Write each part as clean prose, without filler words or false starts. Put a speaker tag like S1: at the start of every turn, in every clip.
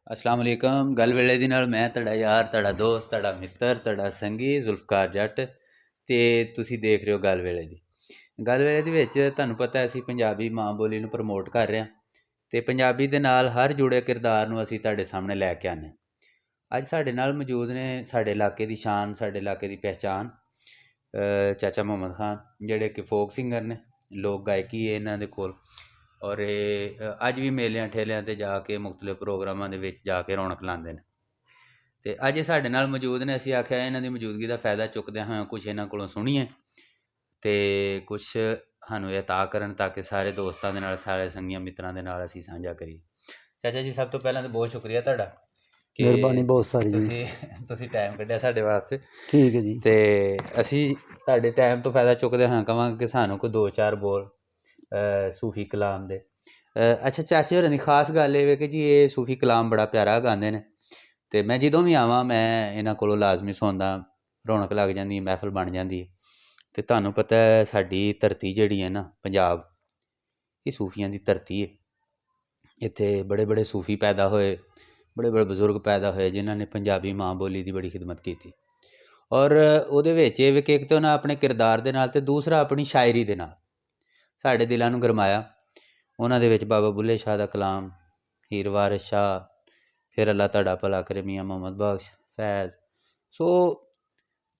S1: अस्सलाम वालेकुम। गल वेले दी नाल मैं तुहाडा यार, तुहाडा दोस्त, तुहाडा मित्र, तुहाडा संगी जुल्फकार जट ते तुसी देख रहे हो गल वेले दी। गल वेले ਦੇ ਵਿੱਚ ਤੁਹਾਨੂੰ ਪਤਾ ਅਸੀਂ ਪੰਜਾਬੀ ਮਾਂ ਬੋਲੀ ਨੂੰ ਪ੍ਰਮੋਟ ਕਰ ਰਹੇ ਹਾਂ ਤੇ ਪੰਜਾਬੀ ਦੇ ਨਾਲ ਹਰ ਜੁੜੇ ਕਿਰਦਾਰ ਨੂੰ ਅਸੀਂ ਤੁਹਾਡੇ ਸਾਹਮਣੇ ਲੈ ਕੇ ਆਨੇ। ਅੱਜ ਸਾਡੇ ਨਾਲ ਮੌਜੂਦ ਨੇ ਸਾਡੇ ਇਲਾਕੇ ਦੀ ਸ਼ਾਨ, ਸਾਡੇ ਇਲਾਕੇ ਦੀ ਪਹਿਚਾਨ ਚਾਚਾ ਮੁਹੰਮਦ ਖਾਨ, ਜਿਹੜੇ ਕਿ ਫੋਕ ਸਿੰਗਰ ਨੇ, ਲੋਕ ਗਾਇਕੀ ਹੈ ਇਹਨਾਂ ਦੇ ਕੋਲ। ਔਰ ਇਹ ਅੱਜ ਵੀ ਮੇਲਿਆਂ ਠੇਲਿਆਂ 'ਤੇ ਜਾ ਕੇ ਮੁਖਤਲਿਫ ਪ੍ਰੋਗਰਾਮਾਂ ਦੇ ਵਿੱਚ ਜਾ ਕੇ ਰੌਣਕ ਲਾਉਂਦੇ ਨੇ। ਅਤੇ ਅੱਜ ਇਹ ਸਾਡੇ ਨਾਲ ਮੌਜੂਦ ਨੇ। ਅਸੀਂ ਆਖਿਆ ਇਹਨਾਂ ਦੀ ਮੌਜੂਦਗੀ ਦਾ ਫਾਇਦਾ ਚੁੱਕਦੇ ਹਾਂ, ਕੁਛ ਇਹਨਾਂ ਕੋਲੋਂ ਸੁਣੀਏ ਅਤੇ ਕੁਛ ਸਾਨੂੰ ਇਹ ਅਤਾ ਕਰਨ ਤਾਂ ਕਿ ਸਾਰੇ ਦੋਸਤਾਂ ਦੇ ਨਾਲ, ਸਾਰੇ ਸੰਗੀਆਂ ਮਿੱਤਰਾਂ ਦੇ ਨਾਲ ਅਸੀਂ ਸਾਂਝਾ ਕਰੀਏ। ਚਾਚਾ ਜੀ, ਸਭ ਤੋਂ ਪਹਿਲਾਂ ਤਾਂ ਬਹੁਤ ਸ਼ੁਕਰੀਆ ਤੁਹਾਡਾ
S2: ਮਿਹਰਬਾਨੀ ਬਹੁਤ ਸਾਰੀ
S1: ਜੀ, ਤੁਸੀਂ ਟਾਈਮ ਕੱਢਿਆ ਸਾਡੇ ਵਾਸਤੇ।
S2: ਠੀਕ ਹੈ ਜੀ।
S1: ਅਤੇ ਅਸੀਂ ਤੁਹਾਡੇ ਟਾਈਮ ਤੋਂ ਫਾਇਦਾ ਚੁੱਕਦੇ ਹਾਂ ਕਹਾਂਗੇ ਕਿ ਸਾਨੂੰ ਕੋਈ 2-4 ਬੋਲ सूफी कलाम दे। अच्छा, चाचे होरें दी खास गल एह् कि जी एह् सूफी कलाम बड़ा प्यारा गांदे ने ते मैं जदों भी आवां मैं इन्हां कोलों लाजमी सुनदा, रौनक लग जांदी, महफल बन जांदी। ते तुहानूं पता है साडी धरती जिहड़ी है ना पंजाब, एह् सूफियां दी धरती है। इत्थे बड़े बड़े सूफी पैदा होए, बड़े बड़े बजुर्ग पैदा होए जिन्हां ने पंजाबी मां बोली दी बड़ी खिदमत कीती। और ਉਹਦੇ ਵਿੱਚ ਇਹ ਵੀ ਕਿ ਇੱਕ ਤਾਂ ਉਹਨਾਂ ਆਪਣੇ ਕਿਰਦਾਰ ਦੇ ਨਾਲ ਅਤੇ ਦੂਸਰਾ ਆਪਣੀ ਸ਼ਾਇਰੀ ਦੇ ਨਾਲ ਸਾਡੇ ਦਿਲਾਂ ਨੂੰ ਗਰਮਾਇਆ। ਉਹਨਾਂ ਦੇ ਵਿੱਚ ਬਾਬਾ ਬੁੱਲੇ ਸ਼ਾਹ ਦਾ ਕਲਾਮ, ਹੀਰ ਵਾਰਿਸ ਸ਼ਾਹ, ਫਿਰ ਅੱਲਾ ਤੁਹਾਡਾ ਭਲਾ ਕਰੇ ਮੀਆਂ ਮੁਹੰਮਦ ਬਖਸ਼, ਫੈਜ਼, ਸੋ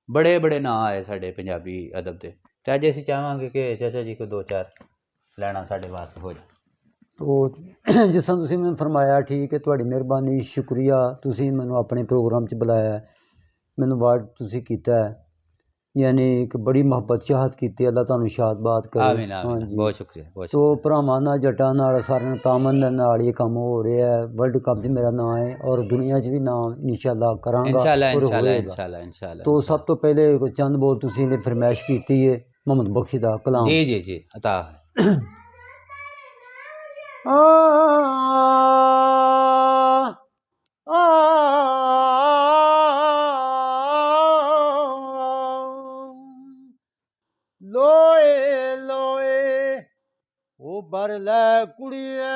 S1: ਬੜੇ ਬੜੇ ਨਾਂ ਆਏ ਸਾਡੇ ਪੰਜਾਬੀ ਅਦਬ ਦੇ। ਅਤੇ ਅੱਜ ਅਸੀਂ ਚਾਹਾਂਗੇ ਕਿ ਚਾਚਾ ਜੀ ਕੋਈ 2-4 ਲੈਣਾ ਸਾਡੇ ਵਾਸਤੇ ਹੋ ਜਾਣ।
S2: ਤੋ ਜਿਸ ਤਰ੍ਹਾਂ ਤੁਸੀਂ ਮੈਨੂੰ ਫਰਮਾਇਆ, ਠੀਕ ਹੈ, ਤੁਹਾਡੀ ਮਿਹਰਬਾਨੀ, ਸ਼ੁਕਰੀਆ। ਤੁਸੀਂ ਮੈਨੂੰ ਆਪਣੇ ਪ੍ਰੋਗਰਾਮ 'ਚ ਬੁਲਾਇਆ, ਮੈਨੂੰ ਵਾਰਡ ਤੁਸੀਂ ਕੀਤਾ, ਯਾਨੀ ਇੱਕ ਬੜੀ ਮੁਹੱਬਤ ਚਾਹਤ ਕੀਤੀ। ਅੱਲਾ ਤੁਹਾਨੂੰ ਸ਼ਾਦਬਾਦ ਕਰੇ।
S1: ਆਮੀਨ ਆਮੀਨ, ਬਹੁਤ ਸ਼ੁਕਰੀਆ, ਬਹੁਤ
S2: ਤੋ
S1: ਸ਼ੁਕਰੀਆ।
S2: ਭਰਾਵਾਂ ਨਾਲ, ਜੱਟਾਂ ਨਾਲ, ਸਾਰਿਆਂ ਨਾਲ ਤਾਮਨ ਦੇ ਨਾਲ ਇਹ ਕੰਮ ਹੋ ਰਿਹਾ ਹੈ। ਵਰਲਡ ਕੱਪ 'ਚ ਮੇਰਾ ਨਾਂ ਹੈ ਔਰ ਦੁਨੀਆ 'ਚ ਵੀ ਨਾਮ ਇਨਸ਼ਾਅੱਲਾ ਕਰਾਂਗਾ
S1: ਇਨਸ਼ਾਅੱਲਾ
S2: ਔਰ
S1: ਇਨਸ਼ਾਅੱਲਾ
S2: ਹੋਏਗਾ।
S1: ਇਨਸ਼ਾਅੱਲਾ ਇਨਸ਼ਾਅੱਲਾ।
S2: ਤੋ ਸਭ ਤੋਂ ਪਹਿਲੇ ਚੰਦ ਬੋਲ ਤੁਸੀਂ ਨੇ ਫਰਮਾਇਸ਼ ਕੀਤੀ ਹੈ ਮੁਹੰਮਦ ਬਖਸ਼ ਦਾ ਕਲਾਮ।
S1: ਜੀ ਜੀ ਜੀ, ਅਤਾ ਹੈ।
S2: ਲੋਏ ਲੋਏ ਉਹ ਬਰ ਲੈ ਕੁੜੀਏ,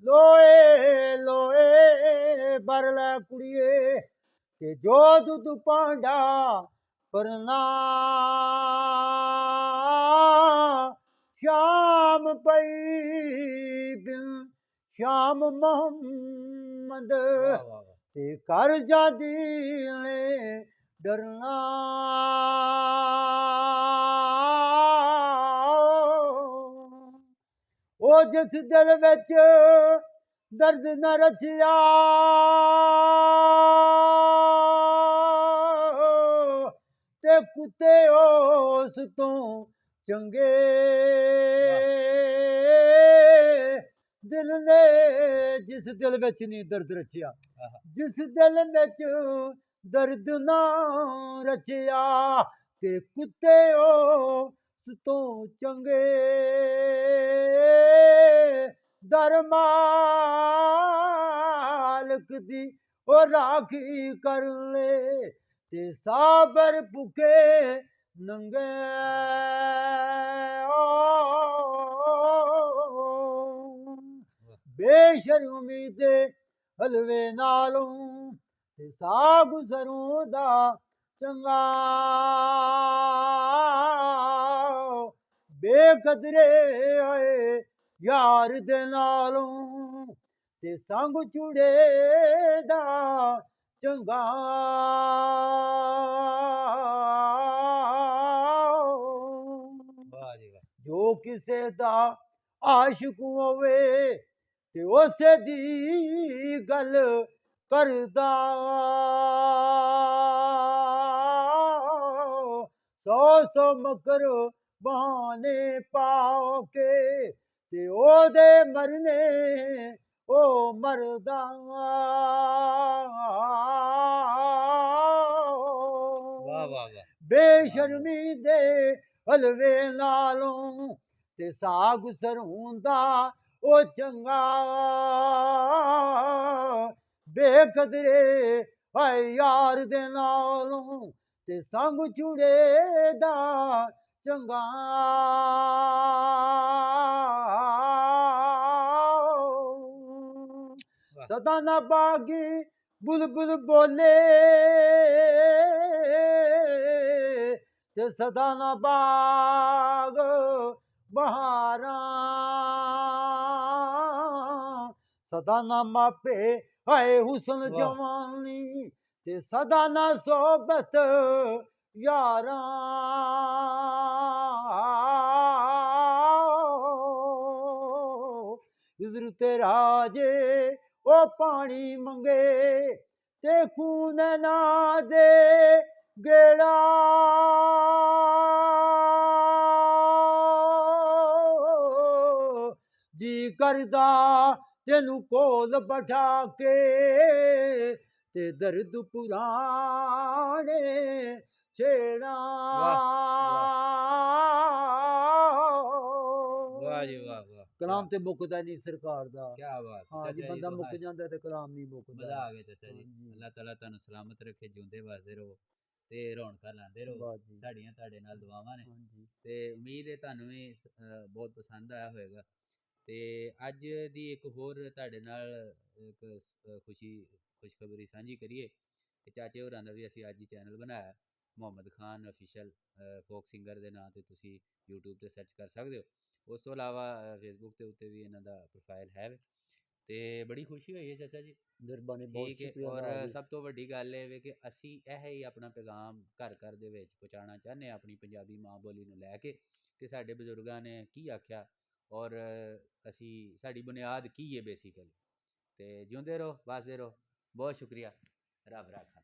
S2: ਲੋਏ ਲੋਏ ਬਰ ਲੈ ਕੁੜੀਏ, ਤੇ ਜੋ ਦੁੱਧ ਪਾਂਡਾ ਪਰਨਾ ਸ਼ਾਮ ਪਈ ਬਿਨ ਸ਼ਾਮ ਮੁਹੰਮਦ ਤੇ ਕਰ ਜਾਂਦੀ ਨੇ ਡਰਨਾ। ਉਹ ਜਿਸ ਦਿਲ ਵਿੱਚ ਦਰਦ ਨਾ ਰਚਿਆ, ਤੇ ਕੁੱਤੇ ਉਸ ਤੋਂ ਚੰਗੇ ਦਿਲ ਨੇ, ਜਿਸ ਦਿਲ ਵਿੱਚ ਨਹੀਂ ਦਰਦ ਰਚਿਆ, ਜਿਸ ਦਿਲ ਵਿੱਚ ਦਰਦ ਨਾ ਰਚਿਆ, ਤੇ ਕੁੱਤੇ ਉਸ ਤੋਂ ਚੰਗੇ ਦਰ ਮਾਲਕ ਦੀ ਉਹ ਰਾਖੀ ਕਰ ਲੈ, ਤੇ ਸਾਬਰ ਭੁੱਖੇ ਨੰਗੇ ਬੇਸ਼ਰਮੀ ਦੇ ਹਲਵੇ ਨਾਲੋਂ ਤੇ ਸਾਗ ਸਰੋਂ ਦਾ ਚੰਗਾ, ਬੇਕਦਰੇ ਹੋਏ ਯਾਰ ਦੇ ਨਾਲੋਂ ਤੇ ਸੰਗ ਚੂੜੇ ਦਾ ਚੰਗਾ। ਜੋ ਕਿਸੇ ਦਾ ਆਸ਼ਿਕ ਹੋਵੇ ਤੇ ਉਸੇ ਦੀ ਗੱਲ ਕਰਦਾ, 100 ਮਕਰ ਬਹਾਨੇ ਪਾ ਕੇ ਤੇ ਉਹਦੇ ਮਰਨੇ ਉਹ ਮਰਦਾ।
S1: ਵਾਹ ਵਾਹ ਵਾਹ।
S2: ਬੇਸ਼ਰਮੀ ਦੇ ਹਲਵੇ ਨਾਲੋਂ ਤੇ ਸਾਗ ਸਰੋਂ ਦਾ ਉਹ ਚੰਗਾ, ਬੇਕਦਰੇ ਹਾਏ ਯਾਰ ਦੇ ਨਾਲੋਂ ਤੇ ਸੰਗ ਚੂੜੇ ਦਾ ਚੰਗਾ। ਸਦਾ ਨਾ ਬਾਗੀ ਬੁਲਬੁਲ ਬੋਲੇ ਤੇ ਸਦਾ ਨਾ ਬਾਗ ਬਹਾਰਾਂ ਸਦਾ ਨਾ ਮਾਪੇ ਹਾਏ ਹੁਸਨ
S1: ਵਾਹ।
S2: ਜਵਾਨੀ ਤੇ ਸਦਾ ਨਾ ਸੋਬਤ ਯਾਰਾਂ ਇਜ਼ਰ ਤੇਰਾ ਜੇ ਉਹ ਪਾਣੀ ਮੰਗੇ ਤੇ ਖੂਨ ਨਾ ਦੇ ਗੇੜਾ ਜੀ ਕਰਦਾ ਤੈਨੂੰ ਕੋਲ ਬਿਠਾ ਕੇ ਤੇ ਦਰਦ ਪੁਰਾਣੇ ਛੇੜਾ
S1: ਵਾਹ ਜੀ ਵਾਹ ਵਾਹ
S2: ਕਲਾਮ ਤੇ ਮੁੱਕਦਾ ਨਹੀਂ ਸਰਕਾਰ ਦਾ
S1: ਕੀ ਬਾਤ
S2: ਹਾਂ ਜੀ ਬੰਦਾ ਮੁੱਕ ਜਾਂਦਾ ਤੇ ਕਲਾਮ ਨਹੀਂ ਮੁੱਕਦਾ
S1: ਮਜ਼ਾ ਆ ਗਿਆ ਚਾਚਾ ਜੀ ਅੱਲਾਹ ਤਾਲਾ ਤੁਹਾਨੂੰ ਸਲਾਮਤ ਰੱਖੇ ਜਿਉਂਦੇ ਵਸਦੇ ਰਹੋ ਤੇ ਰੌਣਕਾਂ ਲਾਉਂਦੇ ਰਹੋ
S2: ਵਾਹ ਜੀ
S1: ਸਾਡੀਆਂ ਤੁਹਾਡੇ ਨਾਲ ਦੁਆਵਾਂ ਨੇ
S2: ਹਾਂਜੀ
S1: ਤੇ ਉਮੀਦ ਹੈ ਤੁਹਾਨੂੰ ਵੀ ਬਹੁਤ ਪਸੰਦ ਆਇਆ ਹੋਵੇਗਾ ਤੇ ਅੱਜ ਦੀ ਇੱਕ ਹੋਰ ਤੁਹਾਡੇ ਨਾਲ ਇੱਕ ਖੁਸ਼ਖਬਰੀ ਸਾਂਝੀ ਕਰੀਏ ਕਿ ਚਾਚੇ ਹੋਰਾਂ ਦਾ ਵੀ ਅਸੀਂ ਅੱਜ ਹੀ ਚੈਨਲ ਬਣਾਇਆ Muhammad Khan official folk singer ਦੇ ਨਾਂ ਤੇ ਤੁਸੀਂ YouTube ਤੇ ਸਰਚ ਕਰ ਸਕਦੇ ਹੋ ਉਸ ਤੋਂ ਇਲਾਵਾ ਫੇਸਬੁੱਕ ਦੇ ਉੱਤੇ ਵੀ ਇਹਨਾਂ ਦਾ ਪ੍ਰੋਫਾਈਲ ਹੈ ਤੇ ਬੜੀ ਖੁਸ਼ੀ ਹੋਈ ਹੈ ਚਾਚਾ ਜੀ
S2: ਮਿਹਰਬਾਨੀ ਬਹੁਤ
S1: ਠੀਕ ਹੈ
S2: ਸ਼ੁਕਰੀਆ
S1: ਔਰ
S2: ਜਨਾਬ ਜੀ।
S1: ਸਭ ਤੋਂ ਵੱਡੀ ਗੱਲ ਇਹ ਵੇ ਕਿ ਅਸੀਂ ਇਹ ਹੀ ਆਪਣਾ ਪੈਗਾਮ ਘਰ ਘਰ ਦੇ ਵਿੱਚ ਪਹੁੰਚਾਉਣਾ ਚਾਹੁੰਦੇ ਹਾਂ ਆਪਣੀ ਪੰਜਾਬੀ ਮਾਂ ਬੋਲੀ ਨੂੰ ਲੈ ਕੇ ਕਿ ਸਾਡੇ ਬਜ਼ੁਰਗਾਂ ਨੇ ਕੀ ਆਖਿਆ ਔਰ ਅਸੀਂ ਸਾਡੀ ਬੁਨਿਆਦ ਕੀ ਹੈ ਬੇਸਿਕਲੀ ਤੇ ਜਿਉਂਦੇ ਰਹੋ ਵਸਦੇ ਰਹੋ ਬਹੁਤ ਸ਼ੁਕਰੀਆ ਰੱਬ ਰਾਖਾ